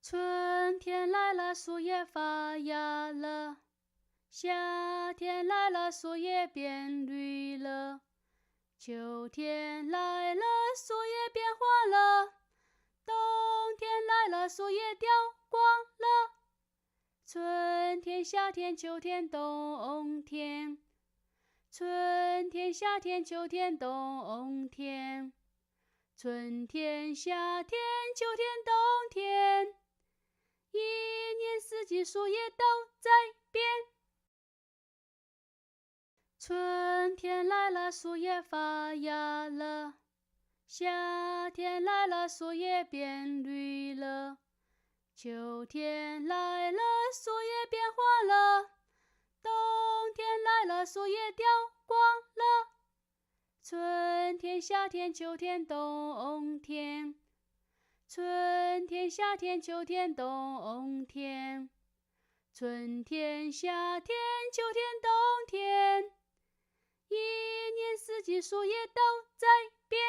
春天来了，树叶发芽了；夏天来了，树叶变绿了；秋天来了，树叶变黄了；冬天来了，树叶掉光了。春天、夏天、秋天、冬天，春天、夏天、秋天、冬天，春天、夏天、秋天、冬天。一年四季，树叶都在变。春天来了，树叶发芽了；夏天来了，树叶变绿了；秋天来了，树叶变黄了；冬天来了，树叶掉光了。春天、夏天、秋天、冬天，春天、夏天、秋天、冬天，春天、夏天、秋天、冬天，一年四季，树叶都在变。